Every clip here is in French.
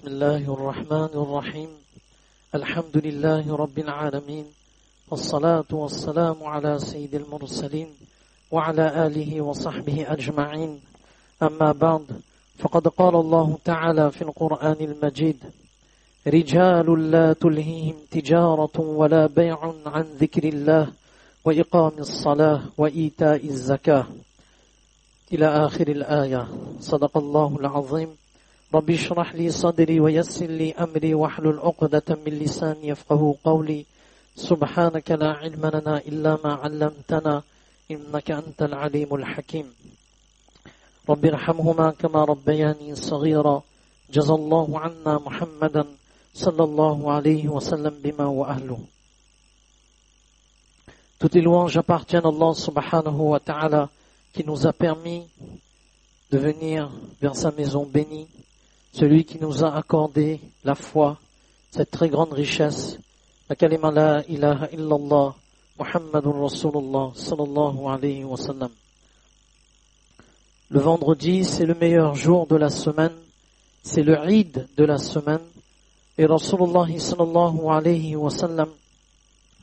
بسم الله الرحمن الرحيم الحمد لله رب العالمين والصلاة والسلام على سيد المرسلين وعلى آله وصحبه أجمعين أما بعد فقد قال الله تعالى في القرآن المجيد رجال لا تلهيهم تجارة ولا بيع عن ذكر الله وإقام الصلاة وإيتاء الزكاة إلى آخر الآية صدق الله العظيم رب اشرح لي صدري ويسر لي أمري واحلل عقدة من لساني يفقهوا قولي سبحانك لا علم لنا إلا ما علمتنا إنك أنت العليم الحكيم رب ارحمهما كما ربياني صغيرا جزا الله عنا محمدا صلى الله عليه وسلم بما وأهله. Toutes les louanges appartiennent à Allah subhanahu wa ta'ala qui nous a permis de venir vers sa maison bénie, celui qui nous a accordé la foi, cette très grande richesse, la kalima la ilaha illallah, Muhammadur Rasulullah sallallahu alayhi wa sallam. Le vendredi, c'est le meilleur jour de la semaine, c'est le Eid de la semaine, et Rasulullah sallallahu alayhi wa sallam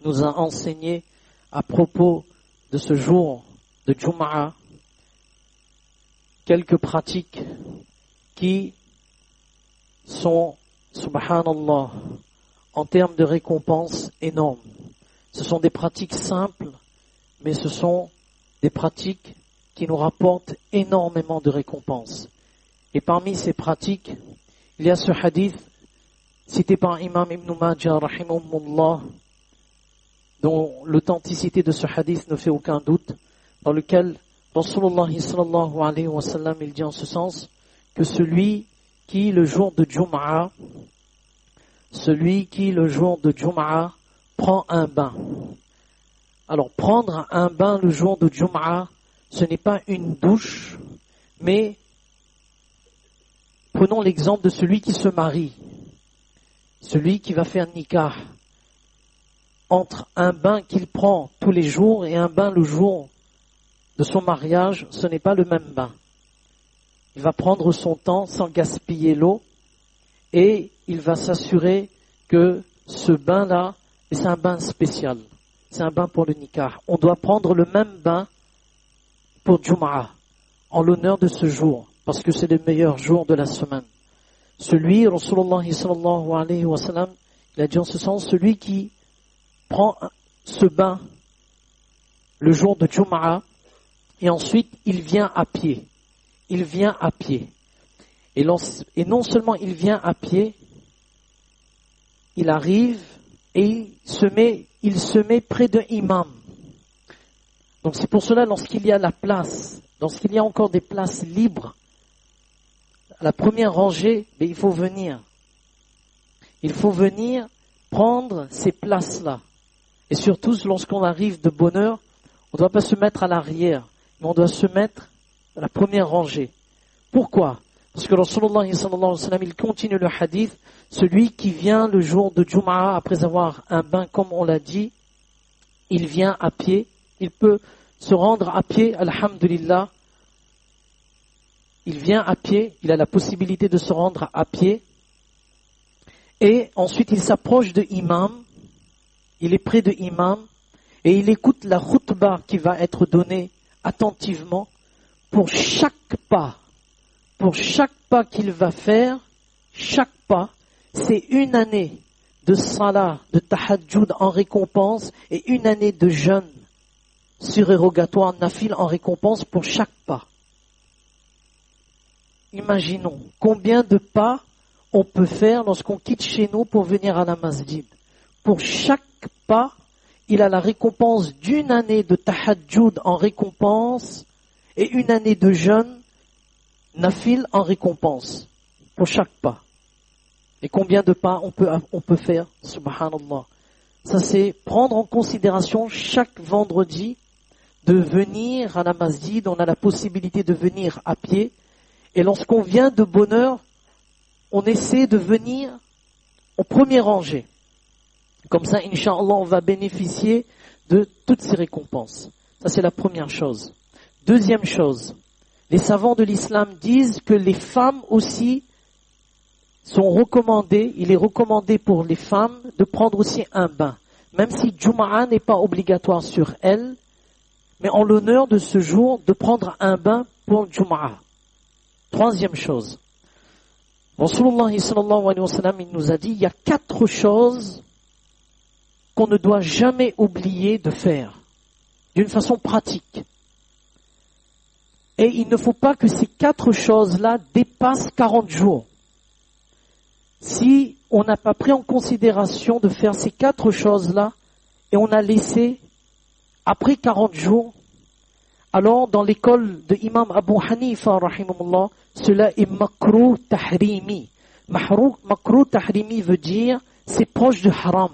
nous a enseigné à propos de ce jour de Jum'ah quelques pratiques qui sont, subhanallah, en termes de récompense énormes. Ce sont des pratiques simples, mais ce sont des pratiques qui nous rapportent énormément de récompenses. Et parmi ces pratiques, il y a ce hadith cité par Imam Ibn Majah, rahimahullah, dont l'authenticité de ce hadith ne fait aucun doute, dans lequel Rasulullah sallallahu alayhi wa sallam, il dit en ce sens que celui qui le jour de Jum'ah prend un bain. Alors prendre un bain le jour de Jum'ah, ce n'est pas une douche, mais prenons l'exemple de celui qui se marie, celui qui va faire nikah. Entre un bain qu'il prend tous les jours et un bain le jour de son mariage, ce n'est pas le même bain. Il va prendre son temps sans gaspiller l'eau et il va s'assurer que ce bain-là, et c'est un bain spécial, c'est un bain pour le nikah. On doit prendre le même bain pour Jum'ah, en l'honneur de ce jour, parce que c'est le meilleur jour de la semaine. Celui, Rasulullah sallallahu alayhi wa sallam, il a dit en ce sens, celui qui prend ce bain le jour de Jum'ah et ensuite il vient à pied. Il vient à pied. Et non seulement il vient à pied, il arrive et il se met près de l'imam. Donc c'est pour cela, lorsqu'il y a la place, lorsqu'il y a encore des places libres, à la première rangée, il faut venir. Il faut venir prendre ces places-là. Et surtout, lorsqu'on arrive de bonne heure, on ne doit pas se mettre à l'arrière, mais on doit se mettre à la première rangée. Pourquoi? Parce que Rasulullah sallallahu alayhi wa sallam, il continue le hadith, celui qui vient le jour de Jum'ah, après avoir un bain, comme on l'a dit, il vient à pied, il peut se rendre à pied, alhamdulillah, il vient à pied, il a la possibilité de se rendre à pied, et ensuite il s'approche de l'imam, il est près de l'imam et il écoute la khutbah qui va être donnée attentivement pour chaque pas qu'il va faire. Chaque pas, c'est une année de salat, de tahajjud en récompense et une année de jeûne surérogatoire, nafil en récompense pour chaque pas. Imaginons combien de pas on peut faire lorsqu'on quitte chez nous pour venir à la masjid. Pour chaque pas, il a la récompense d'une année de tahajjud en récompense et une année de jeûne, nafil en récompense. Pour chaque pas. Et combien de pas on peut faire, subhanallah. Ça c'est prendre en considération chaque vendredi de venir à la masjid. On a la possibilité de venir à pied. Et lorsqu'on vient de bonne heure, on essaie de venir au premier rangée. Comme ça, Inch'Allah, on va bénéficier de toutes ces récompenses. Ça, c'est la première chose. Deuxième chose, les savants de l'islam disent que les femmes aussi il est recommandé pour les femmes de prendre aussi un bain. Même si Jumu'ah n'est pas obligatoire sur elles, mais en l'honneur de ce jour, de prendre un bain pour Jumu'ah. Troisième chose. Rasulullah sallallahu alayhi wa sallam, il nous a dit, il y a 4 choses qu'on ne doit jamais oublier de faire, d'une façon pratique. Et il ne faut pas que ces 4 choses-là dépassent 40 jours. Si on n'a pas pris en considération de faire ces 4 choses-là, et on a laissé, après 40 jours, alors dans l'école de Imam Abu Hanifa, rahimahullah, cela est makruh tahrimi. Makruh tahrimi veut dire, c'est proche de haram.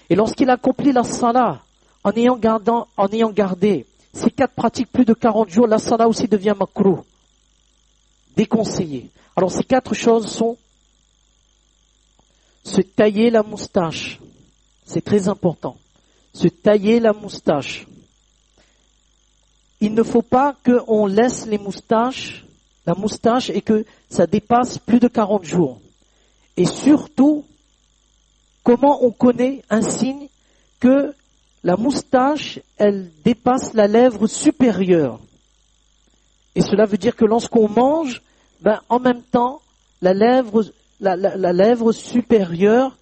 Et lorsqu'il accomplit la salah, en ayant gardé ces 4 pratiques plus de 40 jours, la salah aussi devient makruh, déconseillé. Alors ces 4 choses sont se tailler la moustache, c'est très important. Se tailler la moustache. Il ne faut pas qu'on laisse la moustache et que ça dépasse plus de 40 jours. Et surtout, comment on connaît un signe que la moustache, elle dépasse la lèvre supérieure. Et cela veut dire que lorsqu'on mange, en même temps, la lèvre supérieure,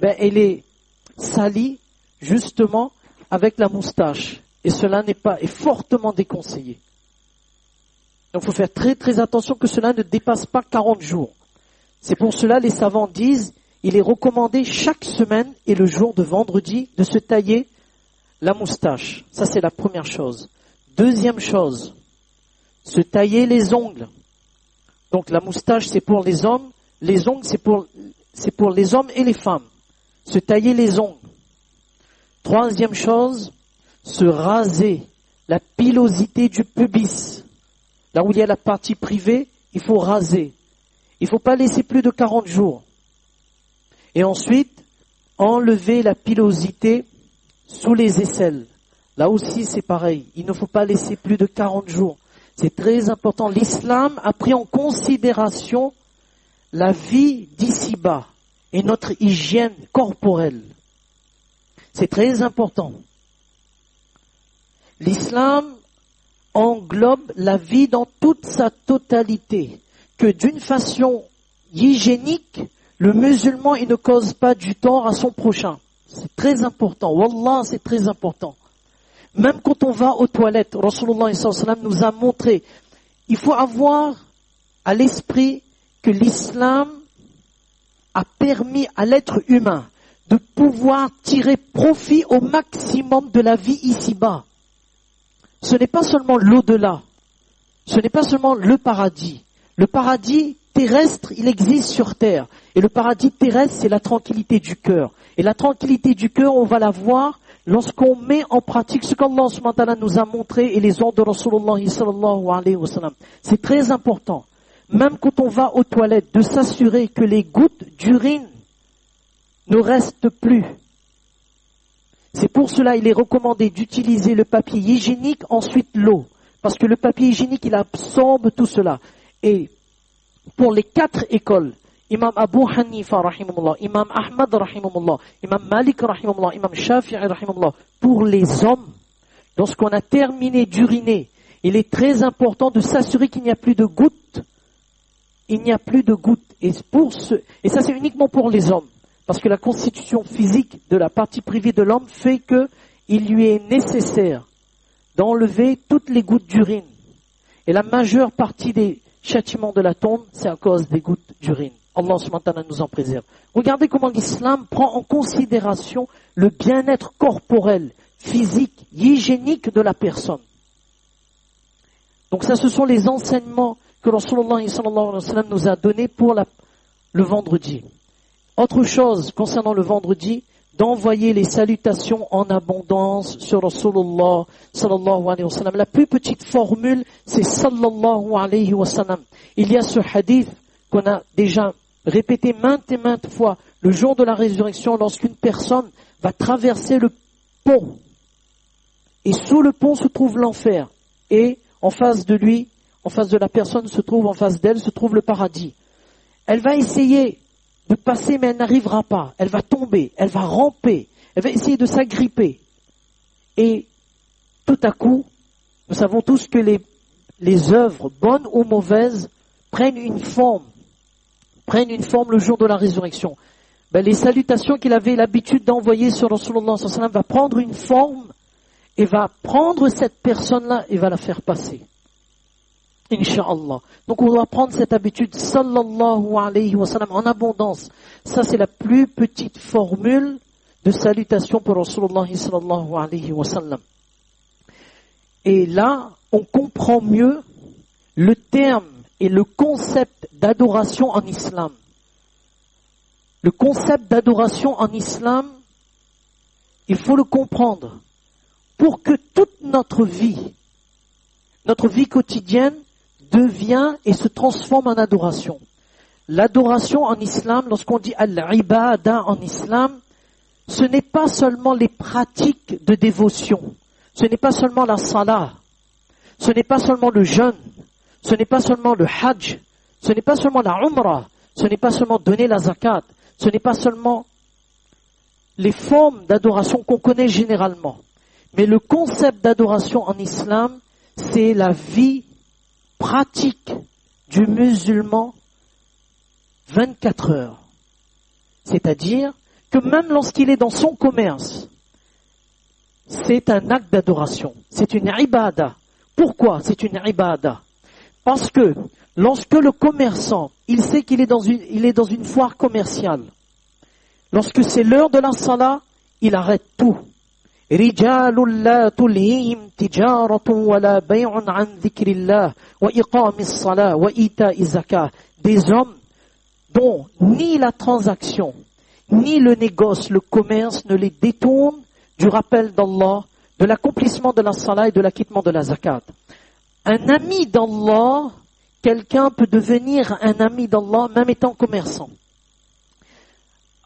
elle est salie justement avec la moustache. Et cela est fortement déconseillé. Donc il faut faire très très attention que cela ne dépasse pas 40 jours. C'est pour cela les savants disent, il est recommandé chaque semaine et le jour de vendredi de se tailler la moustache. Ça c'est la première chose. Deuxième chose, se tailler les ongles. Donc la moustache c'est pour les hommes, les ongles c'est pour les hommes et les femmes. Se tailler les ongles. Troisième chose, se raser la pilosité du pubis. Là où il y a la partie privée, il faut raser. Il ne faut pas laisser plus de 40 jours. Et ensuite, enlever la pilosité sous les aisselles. Là aussi, c'est pareil. Il ne faut pas laisser plus de 40 jours. C'est très important. L'islam a pris en considération la vie d'ici-bas et notre hygiène corporelle. C'est très important. L'islam englobe la vie dans toute sa totalité. Que d'une façon hygiénique, le musulman il ne cause pas du tort à son prochain. C'est très important. Wallah, c'est très important. Même quand on va aux toilettes, Rasulullah sallallahu alayhi wa sallam nous a montré, il faut avoir à l'esprit que l'islam a permis à l'être humain de pouvoir tirer profit au maximum de la vie ici-bas. Ce n'est pas seulement l'au-delà, ce n'est pas seulement le paradis. Le paradis terrestre, il existe sur terre. Et le paradis terrestre, c'est la tranquillité du cœur. Et la tranquillité du cœur, on va la voir lorsqu'on met en pratique ce qu'Allah subhanahu wa ta'ala nous a montré et les ordres de Rasulullah sallallahu alayhi wa sallam. C'est très important. Même quand on va aux toilettes, de s'assurer que les gouttes d'urine ne restent plus. C'est pour cela il est recommandé d'utiliser le papier hygiénique, ensuite l'eau. Parce que le papier hygiénique, il absorbe tout cela. Et pour les 4 écoles, Imam Abu Hanifa, rahimahullah, Imam Ahmad, rahimahullah, Imam Malik, rahimahullah, Imam Shafi'i, rahimahullah, pour les hommes, lorsqu'on a terminé d'uriner, il est très important de s'assurer qu'il n'y a plus de gouttes. Il n'y a plus de gouttes. Et ça c'est uniquement pour les hommes. Parce que la constitution physique de la partie privée de l'homme fait qu'il lui est nécessaire d'enlever toutes les gouttes d'urine. Et la majeure partie des châtiments de la tombe, c'est à cause des gouttes d'urine. Allah subhanahu wa ta'ala nous en préserve. Regardez comment l'islam prend en considération le bien-être corporel, physique, hygiénique de la personne. Donc ça, ce sont les enseignements que Rasulullah sallallahu alayhi wa sallam nous a donnés pour le vendredi. Autre chose concernant le vendredi, d'envoyer les salutations en abondance sur Rasulullah sallallahu alayhi wa sallam. La plus petite formule, c'est sallallahu alayhi wa sallam. Il y a ce hadith qu'on a déjà répété maintes et maintes fois, le jour de la résurrection, lorsqu'une personne va traverser le pont. Et sous le pont se trouve l'enfer. Et en face de lui, en face de la personne en face d'elle, se trouve le paradis. Elle va essayer de passer, mais elle n'arrivera pas. Elle va tomber, elle va ramper, elle va essayer de s'agripper. Et tout à coup, nous savons tous que les œuvres, bonnes ou mauvaises, prennent une forme le jour de la résurrection. Les salutations qu'il avait l'habitude d'envoyer sur Rasulullah sallallahu alayhi wa sallam va prendre une forme et va prendre cette personne-là et va la faire passer. Inch'Allah. Donc on doit prendre cette habitude, sallallahu alayhi wa sallam, en abondance. Ça c'est la plus petite formule de salutation pour Rasulullah sallallahu alayhi wa sallam. Et là, on comprend mieux le terme et le concept d'adoration en islam. Le concept d'adoration en islam, il faut le comprendre pour que toute notre vie quotidienne devient et se transforme en adoration. L'adoration en islam, lorsqu'on dit al-ibada en islam, ce n'est pas seulement les pratiques de dévotion, ce n'est pas seulement la salah, ce n'est pas seulement le jeûne, ce n'est pas seulement le hajj, ce n'est pas seulement la umrah, ce n'est pas seulement donner la zakat, ce n'est pas seulement les formes d'adoration qu'on connaît généralement. Mais le concept d'adoration en islam, c'est la vie pratique du musulman 24 heures. C'est-à-dire que même lorsqu'il est dans son commerce, c'est un acte d'adoration. C'est une ibada. Pourquoi c'est une ibada? Parce que lorsque le commerçant, il sait qu'il est dans une foire commerciale, lorsque c'est l'heure de la salat, il arrête tout. رجال لا تلهيهم تجارة ولا بيع عن ذكر الله وإقام الصلاة وإيتاء الزكاة. Des hommes dont ni la transaction, ni le négoce, le commerce ne les détourne du rappel d'Allah, de l'accomplissement de la salat et de l'acquittement de la zakat. Un ami d'Allah, quelqu'un peut devenir un ami d'Allah même étant commerçant.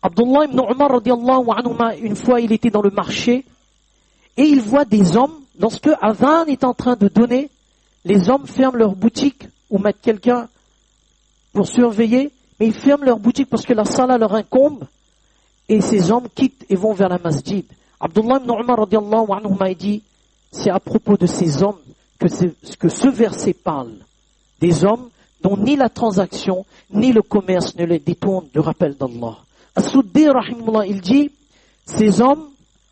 Abdullah ibn Umar radiallahu anhuma, une fois il était dans le marché et il voit des hommes, lorsque Adhan est en train de donner, les hommes ferment leur boutique ou mettent quelqu'un pour surveiller, mais ils ferment leur boutique parce que la salat leur incombe et ces hommes quittent et vont vers la masjid. Abdullah ibn Umar radiallahu anhuma dit, c'est à propos de ces hommes que ce verset parle. Des hommes dont ni la transaction, ni le commerce ne les détournent du rappel d'Allah. As-Suddi, rahimahullah, il dit, ces hommes,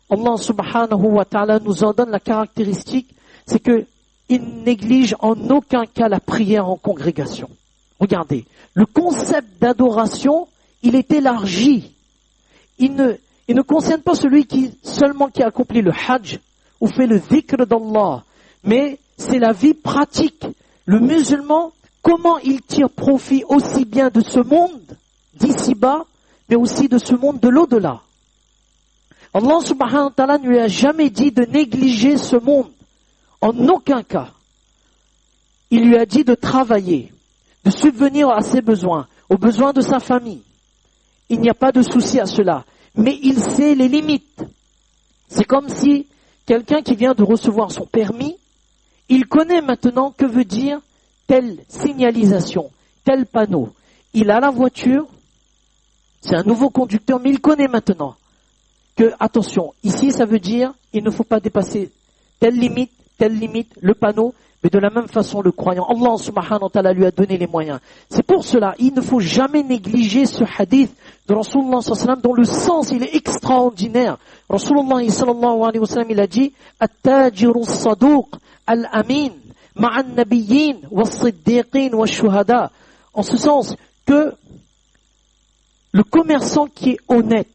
Allah subhanahu wa ta'ala nous en donne la caractéristique, c'est qu'ils négligent en aucun cas la prière en congrégation. Regardez, le concept d'adoration, il est élargi. Il ne concerne pas celui qui accomplit le hajj ou fait le dhikr d'Allah, mais c'est la vie pratique. Le musulman, comment il tire profit aussi bien de ce monde d'ici-bas, mais aussi de ce monde de l'au-delà. Allah subhanahu wa ta'ala ne lui a jamais dit de négliger ce monde, en aucun cas. Il lui a dit de travailler, de subvenir à ses besoins, aux besoins de sa famille. Il n'y a pas de souci à cela, mais il sait les limites. C'est comme si quelqu'un qui vient de recevoir son permis, il connaît maintenant que veut dire telle signalisation, tel panneau. Il a la voiture, c'est un nouveau conducteur, mais il connaît maintenant que, attention, ici ça veut dire, il ne faut pas dépasser telle limite, le panneau, mais de la même façon le croyant. Allah subhanahu wa ta'ala lui a donné les moyens. C'est pour cela, il ne faut jamais négliger ce hadith de Rasulullah sallallahu alayhi wa sallam, dont le sens, il est extraordinaire. Rasulullah sallallahu alayhi wa sallam, il a dit, At-tajiru as-saduq al-amin, ma'an nabiyyin, was-siddiqin, was-shuhada. En ce sens que le commerçant qui est honnête,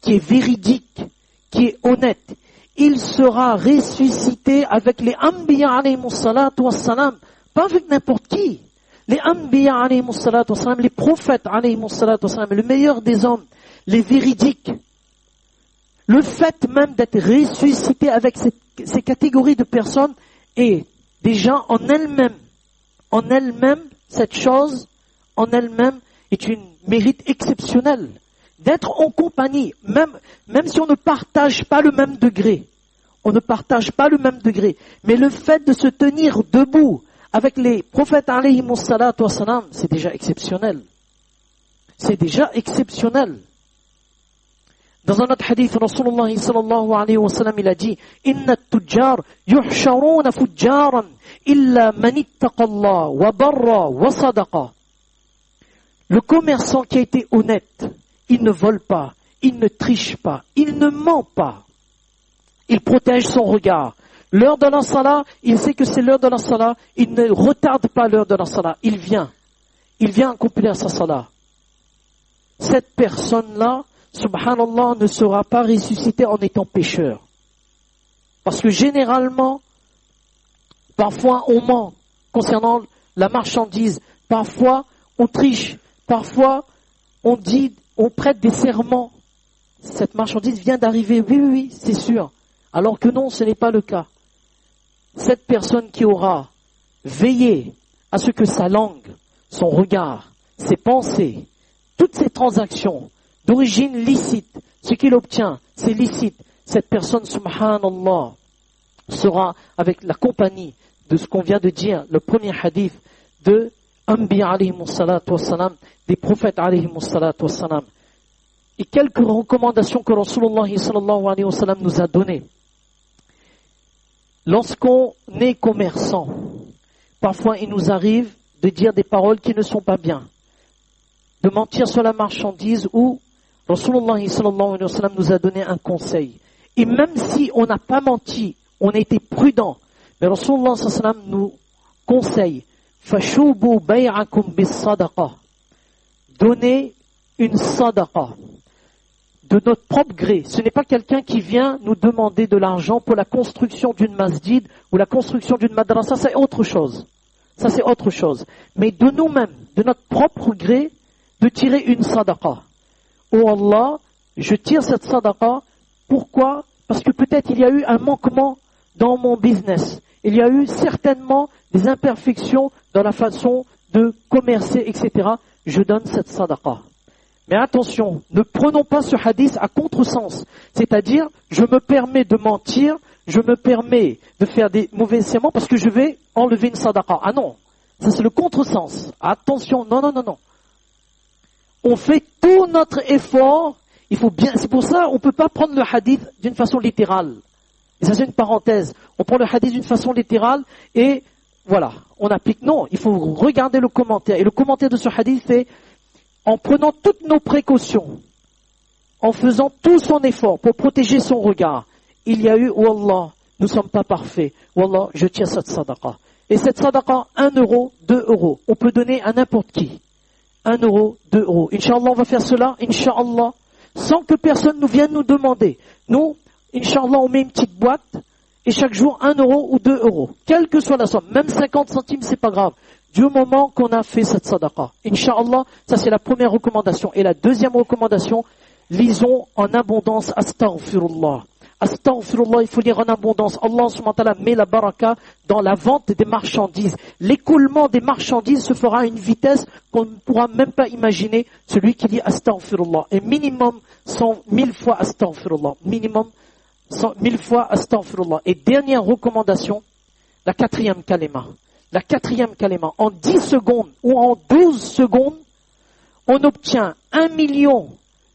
qui est véridique, qui est honnête, il sera ressuscité avec les Anbiya alayhimus salatu wassalam, pas avec n'importe qui. Les Anbiya alayhimus salatu wassalam, les prophètes alayhimus salatu wassalam, le meilleur des hommes, les véridiques. Le fait même d'être ressuscité avec ces catégories de personnes est déjà en elle-même, cette chose en elle-même est une mérite exceptionnel. D'être en compagnie, même si on ne partage pas le même degré, mais le fait de se tenir debout avec les prophètes alayhimus salatu wassalam, c'est déjà exceptionnel. c'est déjà exceptionnel. Dans un autre hadith, Rasulullah sallallahu alayhi wa sallam, il a dit « Inna at-tujjar yuhsharuna fujjaran illa man ittaqa Allah wa barra wa sadaqa » Le commerçant qui a été honnête, il ne vole pas, il ne triche pas, il ne ment pas. Il protège son regard. L'heure de la salat, il sait que c'est l'heure de la salat, il ne retarde pas l'heure de la salat, il vient accomplir sa salat. Cette personne-là, subhanallah, ne sera pas ressuscitée en étant pécheur. Parce que généralement, parfois on ment concernant la marchandise, parfois on triche, parfois on prête des serments. Cette marchandise vient d'arriver, oui, c'est sûr. Alors que non, ce n'est pas le cas. Cette personne qui aura veillé à ce que sa langue, son regard, ses pensées, toutes ces transactions d'origine licite, ce qu'il obtient, c'est licite, cette personne, subhanallah, sera avec la compagnie de ce qu'on vient de dire, le premier hadith de Anbiya alayhi salatu wassalam, des prophètes alayhi salatu wassalam. Et quelques recommandations que Rasulullah sallallahu alayhi wa sallam nous a données. Lorsqu'on est commerçant, parfois il nous arrive de dire des paroles qui ne sont pas bien, de mentir sur la marchandise ou Rasulullah sallallahu alayhi wa sallam nous a donné un conseil. Et même si on n'a pas menti, on a été prudent, mais Rasulullah sallallahu alayhi wa sallam nous conseille fashubu bay'akum bis sadaqa. Donnez une sadaqa de notre propre gré. Ce n'est pas quelqu'un qui vient nous demander de l'argent pour la construction d'une masjid ou la construction d'une madrasa, c'est autre chose. Ça c'est autre chose. Mais de nous-mêmes, de notre propre gré, de tirer une sadaqa. Oh Allah, je tire cette sadaqa. Pourquoi? Parce que peut-être il y a eu un manquement dans mon business. Il y a eu certainement des imperfections dans la façon de commercer, etc. Je donne cette sadaqa. Mais attention, ne prenons pas ce hadith à contresens. C'est-à-dire, je me permets de mentir, je me permets de faire des mauvais serments parce que je vais enlever une sadaqa. Ah non, ça c'est le contresens. Attention, non. On fait tout notre effort, il faut bien, c'est pour ça on ne peut pas prendre le hadith d'une façon littérale. Et ça c'est une parenthèse. On prend le hadith d'une façon littérale et voilà, on applique. Non, il faut regarder le commentaire. Et le commentaire de ce hadith c'est en prenant toutes nos précautions, en faisant tout son effort pour protéger son regard, il y a eu, Wallah, nous ne sommes pas parfaits, Wallah, je tiens cette sadaqa. Et cette sadaqa, 1 euro, 2 euros, on peut donner à n'importe qui. 1 euro, 2 euros. Inch'Allah, on va faire cela, Inch'Allah, sans que personne nous vienne nous demander. Nous, Inch'Allah, on met une petite boîte, et chaque jour, 1 euro ou 2 euros. Quelle que soit la somme, même 50 centimes, c'est pas grave. Du moment qu'on a fait cette sadaqa. Inch'Allah, ça c'est la première recommandation. Et la deuxième recommandation, lisons en abondance Astaghfirullah. Astaghfirullah, il faut lire en abondance. Allah subhanahu wa ta'ala met la baraka dans la vente des marchandises. L'écoulement des marchandises se fera à une vitesse qu'on ne pourra même pas imaginer. Celui qui dit Astaghfirullah. Et minimum 1000 fois Astaghfirullah. Minimum 1000 fois Astaghfirullah. Et dernière recommandation, la 4e kalima. La 4e kalima, en 10 secondes ou en 12 secondes, on obtient 1 million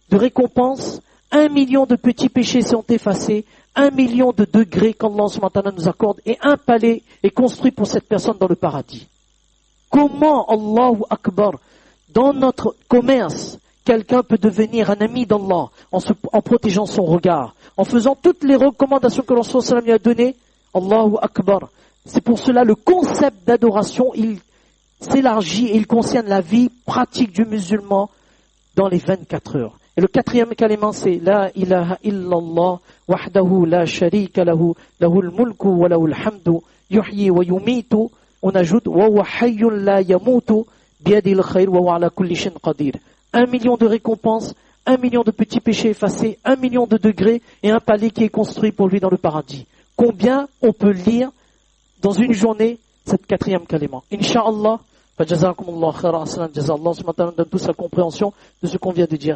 de récompenses, 1 million de petits péchés sont effacés, 1 million de degrés qu'Allah subhanahu wa ta'ala nous accorde et un palais est construit pour cette personne dans le paradis. Comment, Allahu Akbar, dans notre commerce, quelqu'un peut devenir un ami d'Allah en protégeant son regard, en faisant toutes les recommandations que l'Rasul sallallahu alayhi wa sallam lui a données, Allahu Akbar. C'est pour cela le concept d'adoration, il s'élargit et il concerne la vie pratique du musulman dans les 24 heures. Et le 4e kalima c'est La ilaha illallah wahdahu la sharika lahu lahul mulku wa lahul hamdu yuhyi wa yumitu. On ajoute wa huwa hayyun la yamutu biyadil khair wa huwa ala kulli shay'in qadir. 1 million de récompenses, 1 million de petits péchés effacés, 1 million de degrés et un palais qui est construit pour lui dans le paradis. Combien on peut lire dans une journée cette 4e kalima? Inch'Allah, fajazakumullah khairan, assalam, jazallah, subhanahu wa ta'ala donne tous la compréhension de ce qu'on vient de dire.